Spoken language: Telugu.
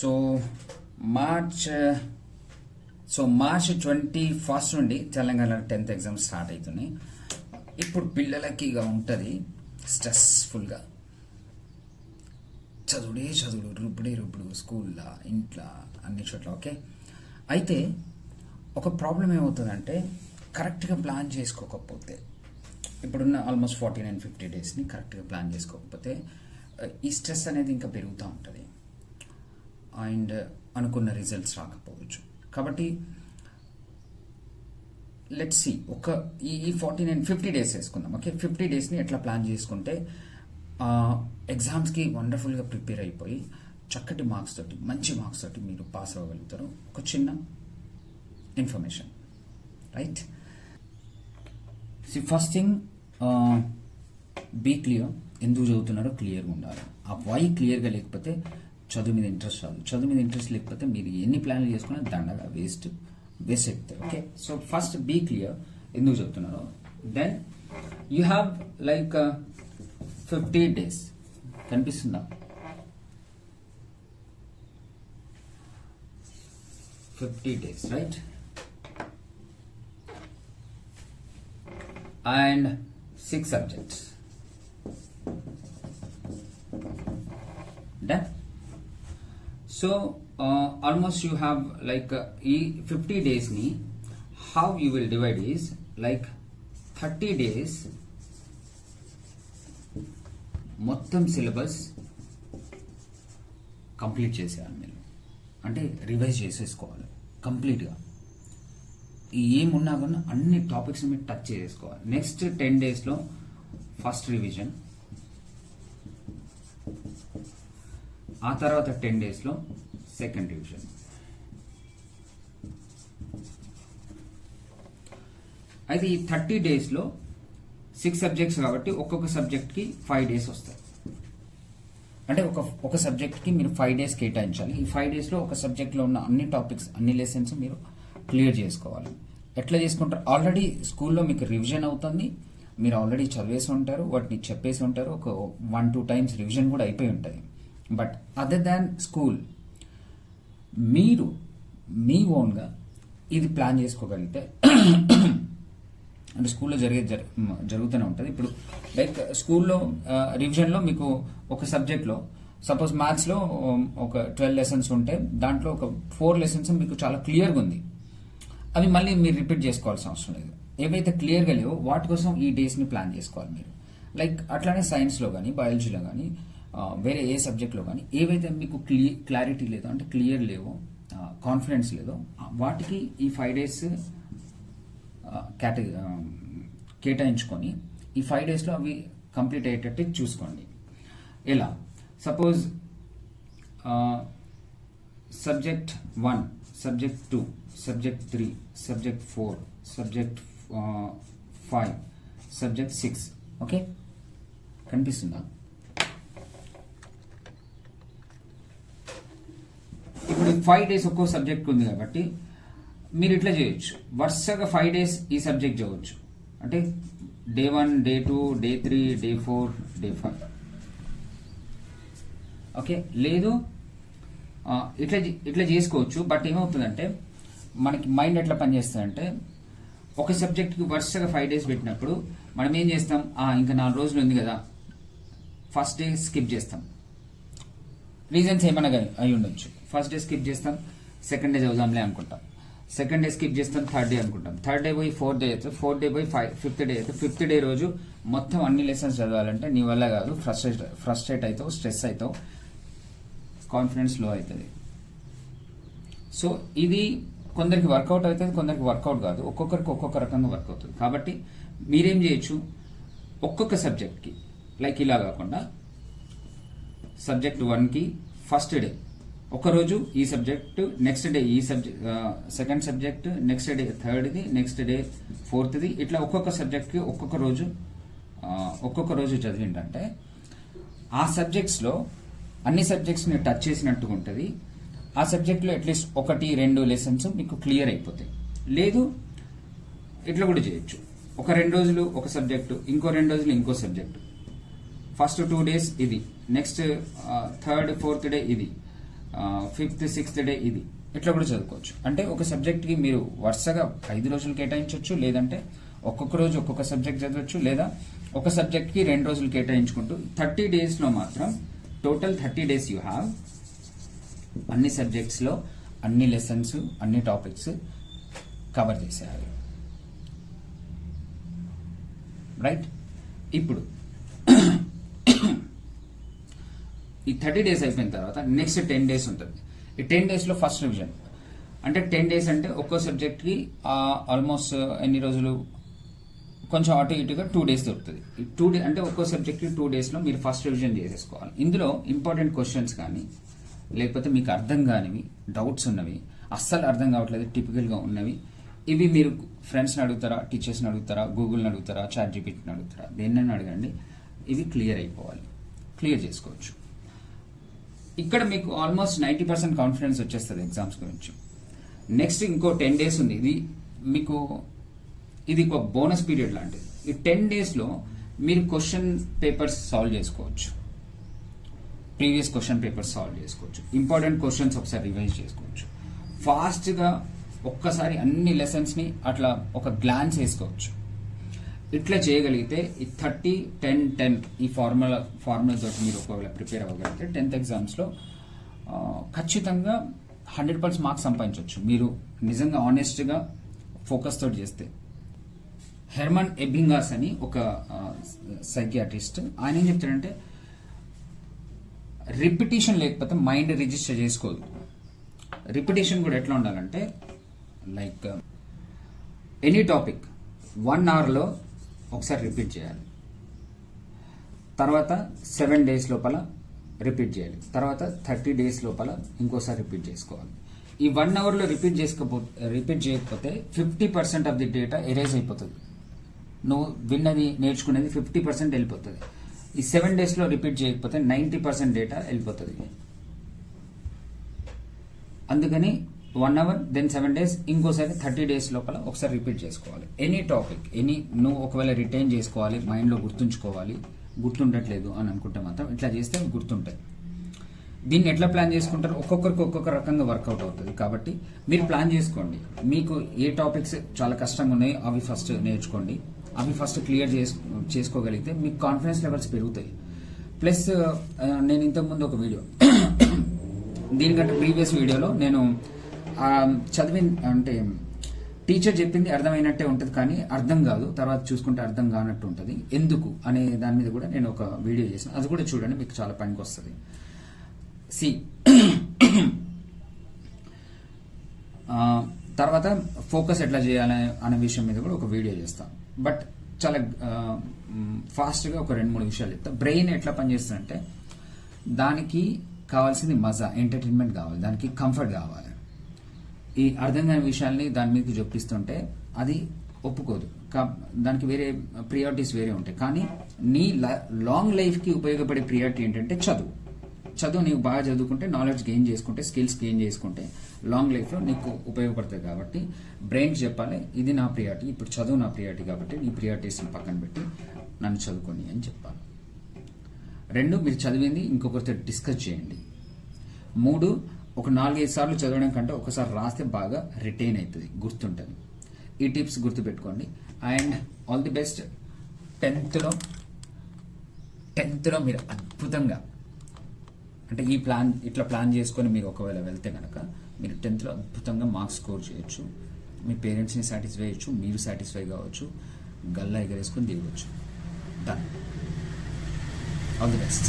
సో మార్చ్ 21 నుండి తెలంగాణ 10th ఎగ్జామ్స్ స్టార్ట్ అవుతున్నాయి. ఇప్పుడు పిల్లలకి ఇక ఉంటుంది స్ట్రెస్ఫుల్గా చదువుడు రుప్పుడు స్కూల్లో ఇంట్లో అన్ని చోట్ల. ఓకే, అయితే ఒక ప్రాబ్లం ఏమవుతుందంటే కరెక్ట్గా ప్లాన్ చేసుకోకపోతే, ఇప్పుడున్న ఆల్మోస్ట్ 49-50 డేస్ని కరెక్ట్గా ప్లాన్ చేసుకోకపోతే ఈ స్ట్రెస్ అనేది ఇంకా పెరుగుతూ ఉంటుంది అండ్ అనుకున్న రిజల్ట్స్ రాకపోవచ్చు. కాబట్టి లెట్స్ సి ఈ 49-50 డేస్ వేసుకుందాం. ఓకే, 50 డేస్ని ఎట్లా ప్లాన్ చేసుకుంటే ఎగ్జామ్స్కి వండర్ఫుల్గా ప్రిపేర్ అయిపోయి చక్కటి మార్క్స్ తోటి మంచి మార్క్స్ తోటి మీరు పాస్ అవ్వగలుగుతారు. ఒక చిన్న information, right? First thing, be clear. ఎందుకు చదువుతున్నారో క్లియర్గా ఉండాలి. ఆ వై క్లియర్గా లేకపోతే చదువు మీద ఇంట్రెస్ట్ రాదు. చదువు మీద ఇంట్రెస్ట్ లేకపోతే మీరు ఎన్ని ప్లాన్లు చేసుకున్నా దండగా వేస్ట్ అవుతాయి. Okay, so first be clear ఎందుకు చదువుతున్నారో. Then you have like 50 days. కనిపిస్తుందా? 50 days, right? And 6 subjects. Done? So almost you have like 50 days ni how you will divide is like 30 days మొత్తం సిలబస్ కంప్లీట్ చేసేయాలి మీరు. అంటే రివైజ్ చేసేసుకోవాలి కంప్లీట్గా. ఏమున్నా కానీ అన్ని టాపిక్స్ మీరు టచ్ చేసుకోవాలి. నెక్స్ట్ 10 డేస్లో ఫస్ట్ రివిజన్, ఆ తర్వాత 10 డేస్లో సెకండ్ రివిజన్. అయితే ఈ 30 డేస్లో 6 సబ్జెక్ట్స్ కాబట్టి ఒక్కొక్క సబ్జెక్ట్కి 5 డేస్ వస్తాయి. అంటే ఒక సబ్జెక్ట్కి మీరు 5 డేస్ కేటాయించాలి. ఈ 5 డేస్లో ఒక సబ్జెక్ట్లో ఉన్న అన్ని టాపిక్స్ అన్ని లెసన్స్ మీరు క్లియర్ చేసుకోవాలి. ఎట్లా చేసుకుంటారు? ఆల్రెడీ స్కూల్లో మీకు రివిజన్ అవుతుంది, మీరు ఆల్రెడీ చదివేసి ఉంటారు, వాటిని చెప్పేసి ఉంటారు, ఒక 1-2 టైమ్స్ రివిజన్ కూడా అయిపోయి ఉంటుంది. బట్ అదర్ దాన్ స్కూల్ మీరు మీ ఓన్గా ఇది ప్లాన్ చేసుకోగలిగితే అంటే స్కూల్లో జరుగుతూనే ఉంటుంది. ఇప్పుడు లైక్ స్కూల్లో రివిజన్లో మీకు ఒక సబ్జెక్ట్లో సపోజ్ మ్యాథ్స్లో ఒక 12 లెసన్స్ ఉంటే దాంట్లో ఒక 4 లెసన్స్ మీకు చాలా క్లియర్గా ఉంది. అవి మళ్ళీ మీరు రిపీట్ చేసుకోవాల్సిన అవసరం లేదు. ఏవైతే క్లియర్గా లేవో వాటి కోసం ఈ డేస్ని ప్లాన్ చేసుకోవాలి మీరు. లైక్ అట్లానే సైన్స్లో కానీ బయాలజీలో కానీ వేరే ఏ సబ్జెక్ట్లో కానీ ఏవైతే మీకు క్లారిటీ లేదో అంటే క్లియర్ లేవో కాన్ఫిడెన్స్ లేదో వాటికి ఈ 5 డేస్ కేటాయించుకొని ఈ 5 డేస్లో అవి కంప్లీట్ అయ్యేటట్టు చూసుకోండి. ఎలా? Suppose subject 1, subject 2, subject 3, subject 4, subject 5, subject 6. Okay, కనిపిస్తుందా? ఇప్పుడు 5 డేస్ ఒక్కో సబ్జెక్ట్ ఉంది కాబట్టి మీరు ఇట్లా చేయొచ్చు. వరుసగా 5 డేస్ ఈ సబ్జెక్ట్ చదవచ్చు. అంటే day 1, day 2, day 3, day 4, day 5. Okay, లేదు ఇట్లా చేసుకోవచ్చు. బట్ ఏమవుతుందంటే మనకి మైండ్ ఎట్లా పనిచేస్తుందంటే ఒక సబ్జెక్ట్కి వరుసగా 5 డేస్ పెట్టినప్పుడు మనం ఏం చేస్తాం, ఇంకా 4 రోజులు ఉంది కదా, ఫస్ట్ డే స్కిప్ చేస్తాం. రీజన్స్ ఏమైనా అయి ఉండొచ్చు. ఫస్ట్ డే స్కిప్ చేస్తాం, సెకండ్ డే చదువుదాంలే అనుకుంటాం, సెకండ్ డే స్కిప్ చేస్తాం, థర్డ్ డే అనుకుంటాం, థర్డ్ డే పోయి 4th డే అవుతుంది, 4th డే పోయి 5th డే అవుతుంది. 5th డే రోజు మొత్తం అన్ని లెసన్స్ చదవాలంటే నీ వల్ల కాదు. ఫ్రస్ట్రేట్ అవుతావు, స్ట్రెస్ అవుతావు, కాన్ఫిడెన్స్ లో అవుతుంది. సో ఇది కొందరికి వర్కౌట్ అవుతుంది, కొందరికి వర్కౌట్ కాదు. ఒక్కొక్కరికి ఒక్కొక్క రకంగా వర్క్ అవుతుంది. కాబట్టి మీరేం చేయొచ్చు, ఒక్కొక్క సబ్జెక్ట్కి లైక్ ఇలా కాకుండా సబ్జెక్ట్ 1కి ఫస్ట్ డే ఒకరోజు ఈ సబ్జెక్టు, నెక్స్ట్ డే ఈ subject second subject, next day థర్డ్ది, నెక్స్ట్ డే 4th, ఇట్లా ఒక్కొక్క సబ్జెక్ట్కి ఒక్కొక్క రోజు చదివిందంటే ఆ సబ్జెక్ట్స్లో అన్ని సబ్జెక్ట్స్ని టచ్ చేసినట్టుగా ఉంటుంది. ఆ సబ్జెక్ట్లో అట్లీస్ట్ 1-2 లెసన్స్ మీకు క్లియర్ అయిపోతాయి. లేదు ఇట్లా కూడా చేయొచ్చు. ఒక 2 రోజులు ఒక సబ్జెక్టు, ఇంకో 2 రోజులు ఇంకో సబ్జెక్టు. ఫస్ట్ 2 days ఇది, నెక్స్ట్ 3rd 4th డే ఇది, 5th 6th డే ఇది ఇట్లా కూడా చదువుకోవచ్చు. అంటే ఒక సబ్జెక్ట్కి మీరు వరుసగా 5 రోజులు కేటాయించవచ్చు, లేదంటే ఒక్కొక్క రోజు ఒక్కొక్క సబ్జెక్ట్ చదవచ్చు, లేదా ఒక సబ్జెక్ట్కి 2 రోజులు కేటాయించుకుంటూ 30 డేస్లో మాత్రం టోటల్ 30 డేస్ యూ హ్యావ్ అన్ని సబ్జెక్ట్స్లో అన్ని లెసన్స్ అన్ని టాపిక్స్ కవర్ చేసేయాలి. రైట్. ఇప్పుడు ఈ 30 డేస్ అయిపోయిన తర్వాత నెక్స్ట్ 10 డేస్ ఉంటుంది. ఈ 10 డేస్లో ఫస్ట్ రివిజన్. అంటే 10 డేస్ అంటే ఒక్కో సబ్జెక్ట్కి ఆల్మోస్ట్ ఎన్ని రోజులు, కొంచెం అటు ఇటుగా 2 డేస్ దొరుకుతుంది. ఈ 2 డే అంటే ఒక్కో సబ్జెక్ట్కి 2 డేస్లో మీరు ఫస్ట్ రివిజన్ చేసేసుకోవాలి. ఇందులో ఇంపార్టెంట్ క్వశ్చన్స్ కానీ, లేకపోతే మీకు అర్థం కానివి, డౌట్స్ ఉన్నవి, అస్సలు అర్థం కావట్లేదు టిపికల్గా ఉన్నవి, ఇవి మీరు ఫ్రెండ్స్ని అడుగుతారా, టీచర్స్ని అడుగుతారా, గూగుల్ని అడుగుతారా, చాట్ జీపీటీని అడుగుతారా, దేన్నైనా అడగండి. ఇవి క్లియర్ అయిపోవాలి, క్లియర్ చేసుకోవచ్చు. ఇక్కడ మీకు ఆల్మోస్ట్ 90% కాన్ఫిడెన్స్ వచ్చేస్తుంది ఎగ్జామ్స్ గురించి. నెక్స్ట్ ఇంకో 10 డేస్ ఉంది. మీకు ఇది ఒక బోనస్ పీరియడ్ లాంటిది. ఈ 10 డేస్లో మీరు క్వశ్చన్ పేపర్స్ సాల్వ్ చేసుకోవచ్చు, ప్రీవియస్ క్వశ్చన్ పేపర్స్ సాల్వ్ చేసుకోవచ్చు, ఇంపార్టెంట్ క్వశ్చన్స్ ఒకసారి రివైజ్ చేసుకోవచ్చు, ఫాస్ట్గా ఒక్కసారి అన్ని లెసన్స్ని అట్లా ఒక గ్లాన్స్ వేసుకోవచ్చు. ఇట్లా చేయగలిగితే ఈ 30-10-10 ఈ ఫార్ములా తోటి మీరు ఒకవేళ ప్రిపేర్ అవ్వగలిగితే 10th ఎగ్జామ్స్లో ఖచ్చితంగా 100% మార్క్స్ సంపాదించవచ్చు మీరు నిజంగా ఆనెస్ట్గా ఫోకస్ తోటి చేస్తే. హెర్మన్ ఎబింగాస్ అని ఒక సైకియాట్రిస్ట్, ఆయన ఏం చెప్తాడంటే రిపిటేషన్ లేకపోతే మైండ్ రిజిస్టర్ చేసుకోదు. రిపిటేషన్ కూడా ఎట్లా ఉండాలంటే లైక్ ఎనీ టాపిక్ 1 అవర్లో ఒకసారి రిపీట్ చేయాలి, తర్వాత 7 డేస్ లోపల రిపీట్ చేయాలి, తర్వాత 30 డేస్ లోపల ఇంకోసారి రిపీట్ చేసుకోవాలి. ఈ 1 అవర్లో రిపీట్ చేయకపోతే 50% ఆఫ్ ది డేటా ఎరేజ్ అయిపోతుంది. నువ్వు విన్నది నేర్చుకునేది 50% వెళ్ళిపోతుంది. ఈ 7 డేస్లో రిపీట్ చేయకపోతే 90% డేటా వెళ్ళిపోతుంది. అందుకని 1 అవర్ దెన్ 7 డేస్ ఇంకోసారి 30 డేస్ లోపల ఒకసారి రిపీట్ చేసుకోవాలి. ఎనీ టాపిక్ నువ్వు ఒకవేళ రిటైన్ చేసుకోవాలి, మైండ్లో గుర్తుంచుకోవాలి, గుర్తుండట్లేదు అని అనుకుంటే మాత్రం ఇట్లా చేస్తే గుర్తుంటాయి. దీన్ని ఎట్లా ప్లాన్ చేసుకుంటారు, ఒక్కొక్కరికి ఒక్కొక్క రకంగా వర్కౌట్ అవుతుంది. కాబట్టి మీరు ప్లాన్ చేసుకోండి. మీకు ఏ టాపిక్స్ చాలా కష్టంగా ఉన్నాయో అవి ఫస్ట్ నేర్చుకోండి, అవి ఫస్ట్ క్లియర్ చేసుకోగలిగితే మీకు కాన్ఫిడెన్స్ లెవెల్స్ పెరుగుతాయి. ప్లస్ నేను ఇంతకుముందు ఒక వీడియో, దీనికంటే ప్రీవియస్ వీడియోలో నేను అంటే టీచర్ చెప్పింది అర్థమైనట్టే ఉంటుంది కానీ అర్థం కాదు, తర్వాత చూసుకుంటే అర్థం కానట్టు ఉంటుంది, ఎందుకు అనే దాని మీద కూడా నేను ఒక వీడియో చేసాను. అది కూడా చూడండి, మీకు చాలా పనికి వస్తుంది. తర్వాత ఫోకస్ ఎట్లా చేయాలి అనే విషయం మీద కూడా ఒక వీడియో చేస్తాను. బట్ చాలా ఫాస్ట్గా ఒక 2-3 విషయాలు చెప్తా. బ్రెయిన్ ఎట్లా పనిచేస్తుందంటే దానికి కావాల్సింది మజా, ఎంటర్టైన్మెంట్ కావాలి, దానికి కంఫర్ట్ కావాలి. ఈ అర్థం కాని విషయాల్ని దాని మీద జొప్పిస్తుంటే అది ఒప్పుకోదు. దానికి వేరే ప్రియారిటీస్ వేరే ఉంటాయి. కానీ నీ లాంగ్ లైఫ్కి ఉపయోగపడే ప్రియారిటీ ఏంటంటే చదువు నీకు బాగా చదువుకుంటే, నాలెడ్జ్ గెయిన్ చేసుకుంటే, స్కిల్స్ గెయిన్ చేసుకుంటే లాంగ్ లైఫ్లో నీకు ఉపయోగపడుతుంది. కాబట్టి బ్రెయిన్ చెప్పాలి ఇది నా ప్రియారిటీ, ఇప్పుడు చదువు నా ప్రియారిటీ, కాబట్టి నీ ప్రియారిటీస్ని పక్కన పెట్టి నన్ను చదువుకొని అని చెప్పాలి. 2, మీరు చదివింది ఇంకొకరితో డిస్కస్ చేయండి. 3, ఒక 4-5 సార్లు చదవడం కంటే ఒకసారి రాస్తే బాగా రిటైన్ అవుతుంది, గుర్తుంటుంది. ఈ టిప్స్ గుర్తుపెట్టుకోండి. And all the best. 10th లో మీరు అద్భుతంగా, అంటే ఇట్లా ప్లాన్ చేసుకొని మీరు ఒకవేళ వెళ్తే కనుక మీరు 10th లో అద్భుతంగా మార్క్స్ స్కోర్ చేయొచ్చు, మీ పేరెంట్స్ని సాటిస్ఫై చేయొచ్చు, మీరు సాటిస్ఫై కావచ్చు, గల్లా ఎగరేసుకొని దిగవచ్చు. డన్. All the best.